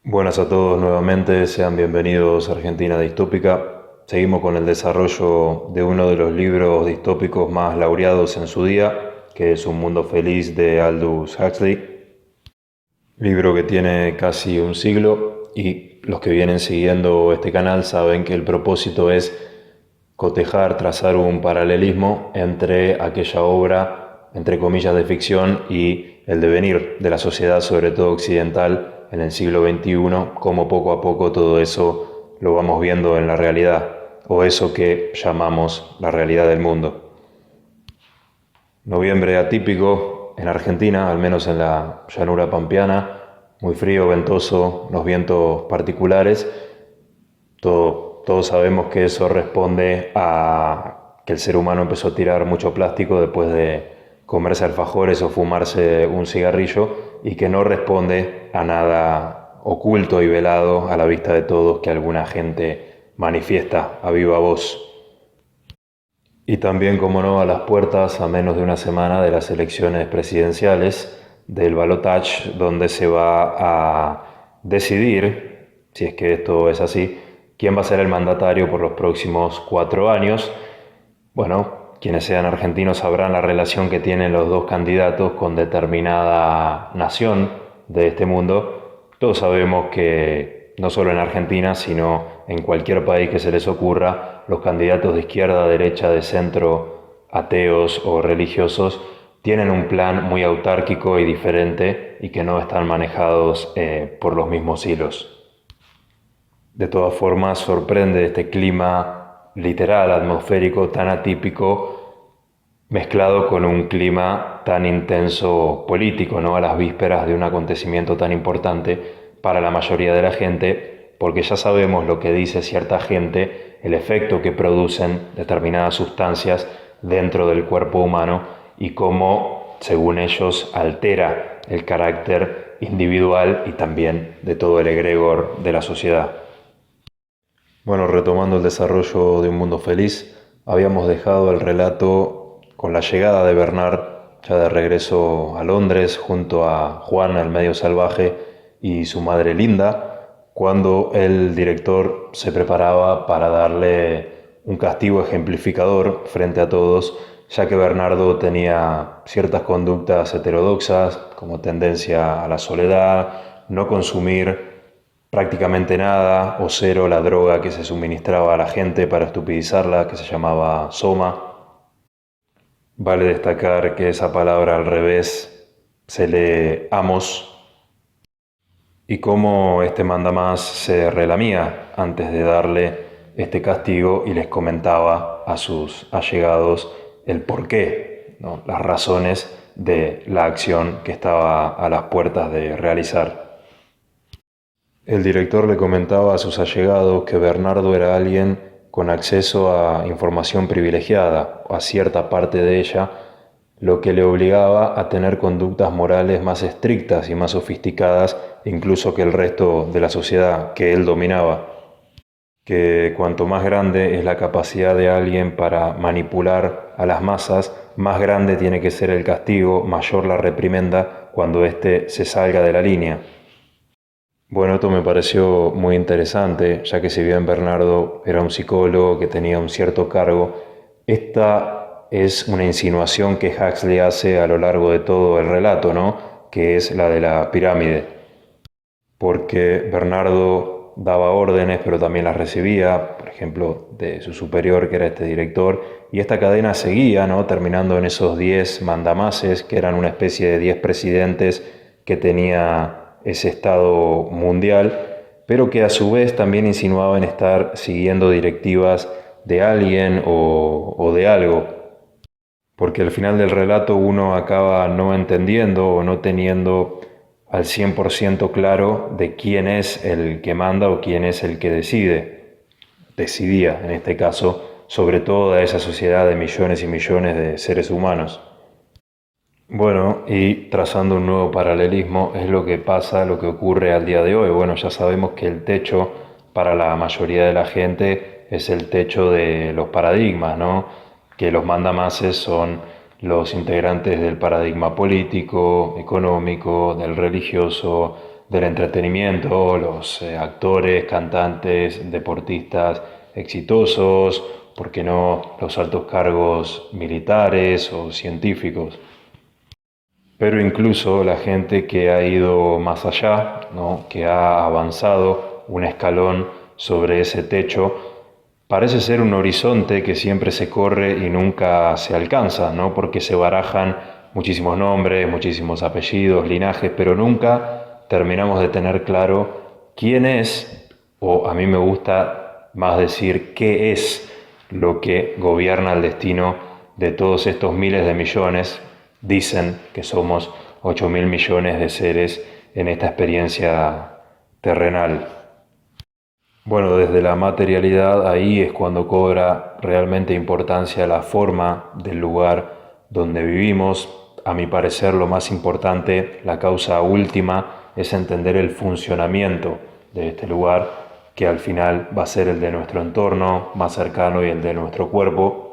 Buenas a todos nuevamente, sean bienvenidos a Argentina Distópica. Seguimos con el desarrollo de uno de los libros distópicos más laureados en su día, que es Un Mundo Feliz de Aldous Huxley. Libro que tiene casi un siglo y los que vienen siguiendo este canal saben que el propósito es cotejar, trazar un paralelismo entre aquella obra, entre comillas, de ficción y el devenir de la sociedad, sobre todo occidental, en el siglo XXI, cómo poco a poco todo eso lo vamos viendo en la realidad, o eso que llamamos la realidad del mundo. Noviembre atípico en Argentina, al menos en la llanura pampeana, muy frío, ventoso, los vientos particulares. Todos sabemos que eso responde a que el ser humano empezó a tirar mucho plástico después de comerse alfajores o fumarse un cigarrillo y que no responde a nada oculto y velado a la vista de todos que alguna gente manifiesta a viva voz. Y también, como no, a las puertas, a menos de una semana de las elecciones presidenciales, del balotage, donde se va a decidir, si es que esto es así, quién va a ser el mandatario por los próximos 4 años. Bueno, quienes sean argentinos sabrán la relación que tienen los dos candidatos con determinada nación de este mundo. Todos sabemos que no solo en Argentina, sino en cualquier país que se les ocurra, los candidatos de izquierda, derecha, de centro, ateos o religiosos, tienen un plan muy autárquico y diferente y que no están manejados por los mismos hilos. De todas formas, sorprende este clima literal, atmosférico, tan atípico, mezclado con un clima tan intenso político, ¿no? A las vísperas de un acontecimiento tan importante para la mayoría de la gente, porque ya sabemos lo que dice cierta gente, el efecto que producen determinadas sustancias dentro del cuerpo humano y cómo, según ellos, altera el carácter individual y también de todo el egregor de la sociedad. Bueno, retomando el desarrollo de Un Mundo Feliz, habíamos dejado el relato con la llegada de Bernard, ya de regreso a Londres, junto a Juan, el medio salvaje, y su madre Linda, cuando el director se preparaba para darle un castigo ejemplificador frente a todos, ya que Bernardo tenía ciertas conductas heterodoxas, como tendencia a la soledad, no consumir prácticamente nada o cero la droga que se suministraba a la gente para estupidizarla, que se llamaba soma. Vale destacar que esa palabra al revés se lee amos y cómo este mandamás se relamía antes de darle este castigo y les comentaba a sus allegados el porqué, ¿no? Las razones de la acción que estaba a las puertas de realizar. El director le comentaba a sus allegados que Bernardo era alguien con acceso a información privilegiada, a cierta parte de ella, lo que le obligaba a tener conductas morales más estrictas y más sofisticadas incluso que el resto de la sociedad que él dominaba. Que cuanto más grande es la capacidad de alguien para manipular a las masas, más grande tiene que ser el castigo, mayor la reprimenda cuando éste se salga de la línea. Bueno, esto me pareció muy interesante, ya que si bien Bernardo era un psicólogo que tenía un cierto cargo, esta es una insinuación que Huxley hace a lo largo de todo el relato, ¿no? Que es la de la pirámide. Porque Bernardo daba órdenes, pero también las recibía, por ejemplo, de su superior, que era este director, y esta cadena seguía, ¿no? Terminando en esos 10 mandamases, que eran una especie de 10 presidentes que tenía ese Estado mundial, pero que a su vez también insinuaban estar siguiendo directivas de alguien o de algo, porque al final del relato uno acaba no entendiendo o no teniendo al 100% claro de quién es el que manda o quién es el que decidía en este caso, sobre toda esa sociedad de millones y millones de seres humanos. Bueno, y trazando un nuevo paralelismo, es lo que pasa, lo que ocurre al día de hoy. Bueno, ya sabemos que el techo para la mayoría de la gente es el techo de los paradigmas, ¿no? Que los mandamases son los integrantes del paradigma político, económico, del religioso, del entretenimiento, los actores, cantantes, deportistas exitosos, ¿por qué no los altos cargos militares o científicos? Pero incluso la gente que ha ido más allá, ¿no? Que ha avanzado un escalón sobre ese techo, parece ser un horizonte que siempre se corre y nunca se alcanza, ¿no? Porque se barajan muchísimos nombres, muchísimos apellidos, linajes, pero nunca terminamos de tener claro quién es, o a mí me gusta más decir qué es lo que gobierna el destino de todos estos miles de millones. Dicen que somos 8.000 millones de seres en esta experiencia terrenal. Bueno, desde la materialidad ahí es cuando cobra realmente importancia la forma del lugar donde vivimos. A mi parecer, lo más importante, la causa última, es entender el funcionamiento de este lugar, que al final va a ser el de nuestro entorno más cercano y el de nuestro cuerpo.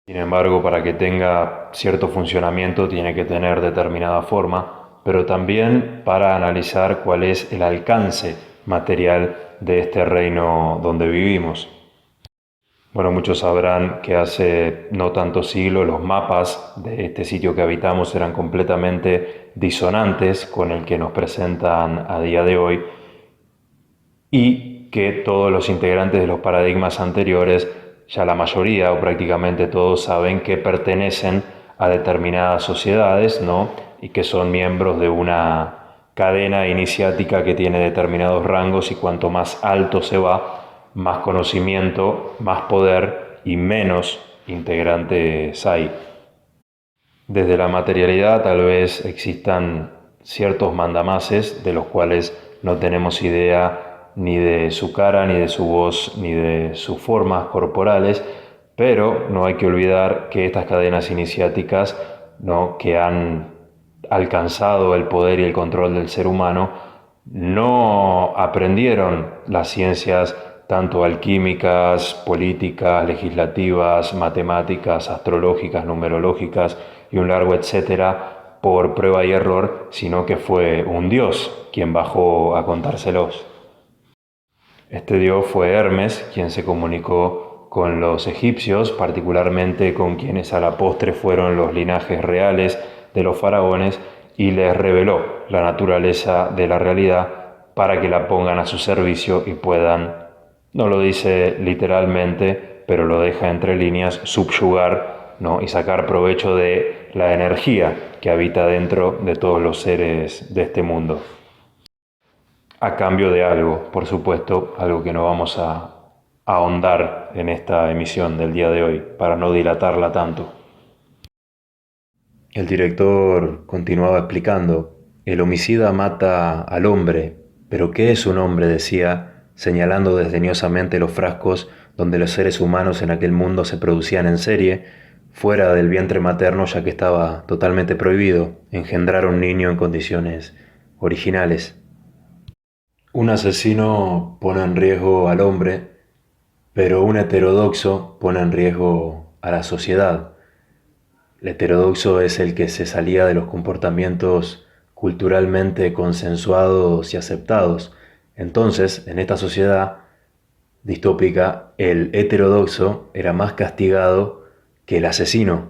Sin embargo, para que tenga cierto funcionamiento tiene que tener determinada forma, pero también para analizar cuál es el alcance material de este reino donde vivimos. Bueno, muchos sabrán que hace no tantos siglos los mapas de este sitio que habitamos eran completamente disonantes con el que nos presentan a día de hoy, y que todos los integrantes de los paradigmas anteriores, ya la mayoría o prácticamente todos, saben que pertenecen a determinadas sociedades, ¿no? Y que son miembros de una cadena iniciática que tiene determinados rangos, y cuanto más alto se va, más conocimiento, más poder y menos integrantes hay. Desde la materialidad tal vez existan ciertos mandamases de los cuales no tenemos idea ni de su cara, ni de su voz, ni de sus formas corporales, pero no hay que olvidar que estas cadenas iniciáticas, ¿no?, que han alcanzado el poder y el control del ser humano, no aprendieron las ciencias tanto alquímicas, políticas, legislativas, matemáticas, astrológicas, numerológicas y un largo etcétera por prueba y error, sino que fue un dios quien bajó a contárselos. Este dios fue Hermes, quien se comunicó con los egipcios, particularmente con quienes a la postre fueron los linajes reales de los faraones, y les reveló la naturaleza de la realidad para que la pongan a su servicio y puedan, no lo dice literalmente, pero lo deja entre líneas, subyugar, ¿no?, y sacar provecho de la energía que habita dentro de todos los seres de este mundo. A cambio de algo, por supuesto, algo que no vamos a ahondar en esta emisión del día de hoy, para no dilatarla tanto. El director continuaba explicando: el homicida mata al hombre, pero ¿qué es un hombre?, decía, señalando desdeñosamente los frascos donde los seres humanos en aquel mundo se producían en serie, fuera del vientre materno, ya que estaba totalmente prohibido engendrar un niño en condiciones originales. Un asesino pone en riesgo al hombre, pero un heterodoxo pone en riesgo a la sociedad. El heterodoxo es el que se salía de los comportamientos culturalmente consensuados y aceptados. Entonces, en esta sociedad distópica, el heterodoxo era más castigado que el asesino.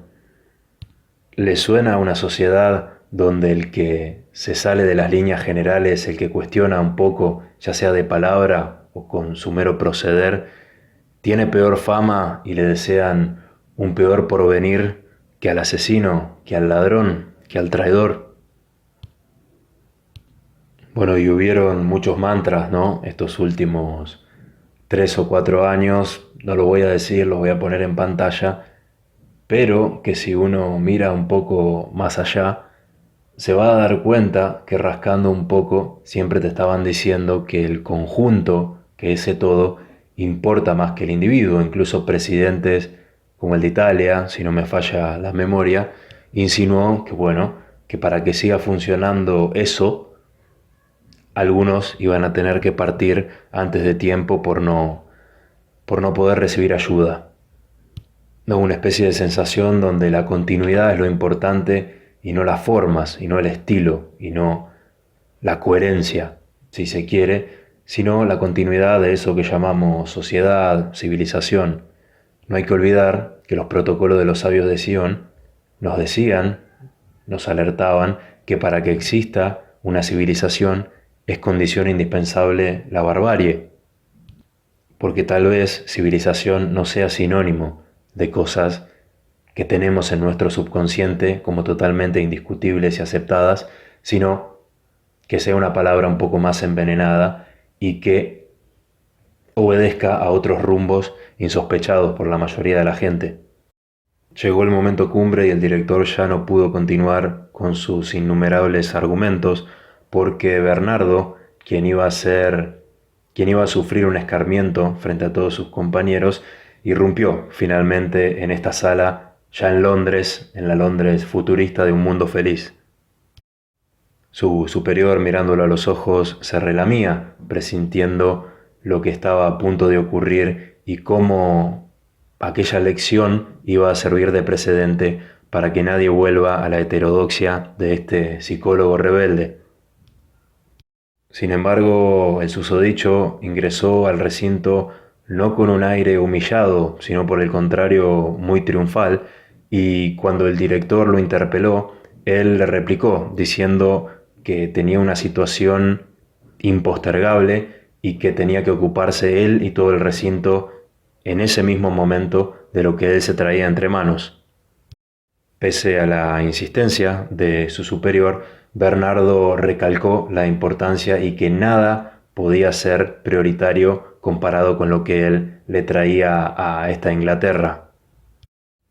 ¿Le suena a una sociedad donde el que se sale de las líneas generales, el que cuestiona un poco, ya sea de palabra o con su mero proceder, tiene peor fama y le desean un peor porvenir que al asesino, que al ladrón, que al traidor? Bueno, y hubieron muchos mantras, ¿no?, estos últimos 3 o 4 años, no lo voy a decir, los voy a poner en pantalla, pero que si uno mira un poco más allá, se va a dar cuenta que rascando un poco siempre te estaban diciendo que el conjunto, que ese todo, importa más que el individuo. Incluso presidentes como el de Italia, si no me falla la memoria, insinuó que, bueno, que para que siga funcionando eso, algunos iban a tener que partir antes de tiempo por no poder recibir ayuda. No, una especie de sensación donde la continuidad es lo importante y no las formas, y no el estilo, y no la coherencia, si se quiere, sino la continuidad de eso que llamamos sociedad, civilización. No hay que olvidar que los protocolos de los sabios de Sion nos decían, nos alertaban que para que exista una civilización es condición indispensable la barbarie, porque tal vez civilización no sea sinónimo de cosas que tenemos en nuestro subconsciente como totalmente indiscutibles y aceptadas, sino que sea una palabra un poco más envenenada y que obedezca a otros rumbos insospechados por la mayoría de la gente. Llegó el momento cumbre y el director ya no pudo continuar con sus innumerables argumentos porque Bernardo, quien iba a sufrir un escarmiento frente a todos sus compañeros, irrumpió finalmente en esta sala ya en Londres, en la Londres futurista de un mundo feliz. Su superior, mirándolo a los ojos, se relamía, presintiendo lo que estaba a punto de ocurrir y cómo aquella lección iba a servir de precedente para que nadie vuelva a la heterodoxia de este psicólogo rebelde. Sin embargo, el susodicho ingresó al recinto no con un aire humillado, sino por el contrario muy triunfal, y cuando el director lo interpeló, él le replicó diciendo que tenía una situación impostergable y que tenía que ocuparse él y todo el recinto en ese mismo momento de lo que él se traía entre manos. Pese a la insistencia de su superior, Bernardo recalcó la importancia y que nada podía ser prioritario comparado con lo que él le traía a esta Inglaterra.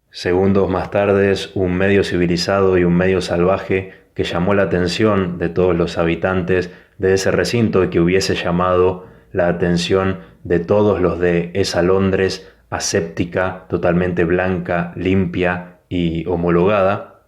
Segundos más tarde, un medio civilizado y un medio salvaje que llamó la atención de todos los habitantes de ese recinto y que hubiese llamado la atención de todos los de esa Londres aséptica, totalmente blanca, limpia y homologada,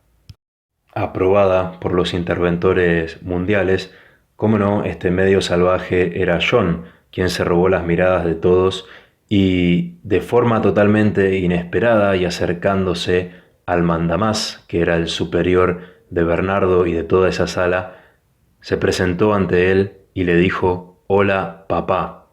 aprobada por los interventores mundiales. Cómo no, este medio salvaje era John, quien se robó las miradas de todos y de forma totalmente inesperada y acercándose al mandamás, que era el superior de Bernardo y de toda esa sala, se presentó ante él y le dijo: «Hola, papá».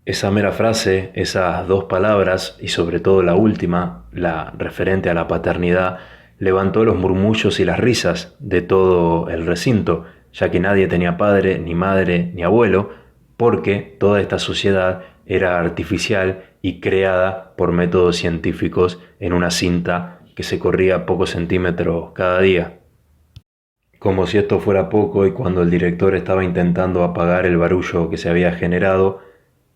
Esa mera frase, esas dos palabras y sobre todo la última, la referente a la paternidad, levantó los murmullos y las risas de todo el recinto, ya que nadie tenía padre, ni madre, ni abuelo, porque toda esta sociedad era artificial y creada por métodos científicos en una cinta que se corría a pocos centímetros cada día. Como si esto fuera poco, y cuando el director estaba intentando apagar el barullo que se había generado,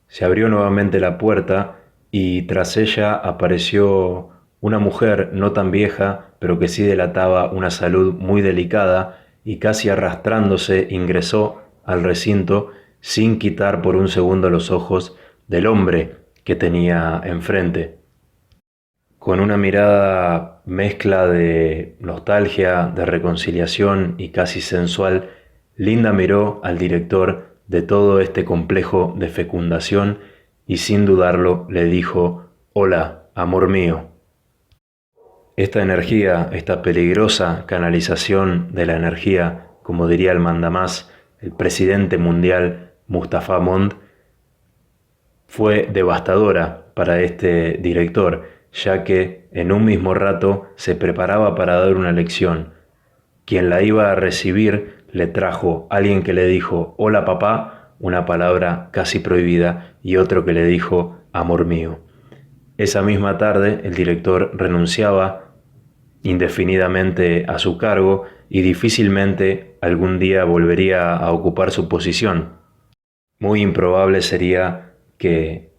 se abrió nuevamente la puerta y tras ella apareció una mujer no tan vieja, pero que sí delataba una salud muy delicada, y casi arrastrándose ingresó al recinto sin quitar por un segundo los ojos del hombre que tenía enfrente. Con una mirada mezcla de nostalgia, de reconciliación y casi sensual, Linda miró al director de todo este complejo de fecundación y sin dudarlo le dijo: «Hola, amor mío». Esta energía, esta peligrosa canalización de la energía, como diría el mandamás, el presidente mundial Mustafa Mond, fue devastadora para este director, ya que en un mismo rato se preparaba para dar una lección. Quien la iba a recibir le trajo alguien que le dijo: «Hola, papá», una palabra casi prohibida, y otro que le dijo: «Amor mío». Esa misma tarde el director renunciaba indefinidamente a su cargo y difícilmente algún día volvería a ocupar su posición. Muy improbable sería que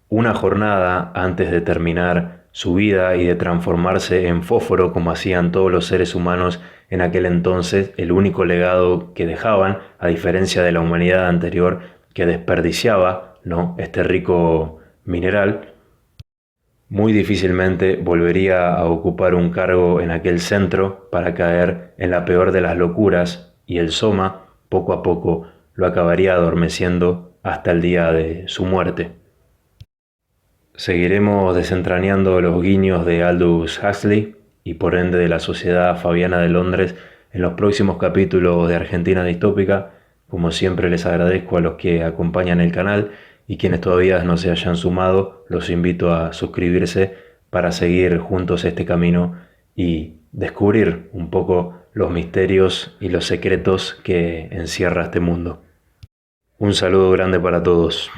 una jornada antes de terminar su vida y de transformarse en fósforo como hacían todos los seres humanos en aquel entonces, el único legado que dejaban, a diferencia de la humanidad anterior que desperdiciaba, ¿no?, este rico mineral, muy difícilmente volvería a ocupar un cargo en aquel centro para caer en la peor de las locuras, y el soma, poco a poco, lo acabaría adormeciendo hasta el día de su muerte. Seguiremos desentrañando los guiños de Aldous Huxley y por ende de la Sociedad Fabiana de Londres en los próximos capítulos de Argentina Distópica. Como siempre les agradezco a los que acompañan el canal y quienes todavía no se hayan sumado, los invito a suscribirse para seguir juntos este camino y descubrir un poco los misterios y los secretos que encierra este mundo. Un saludo grande para todos.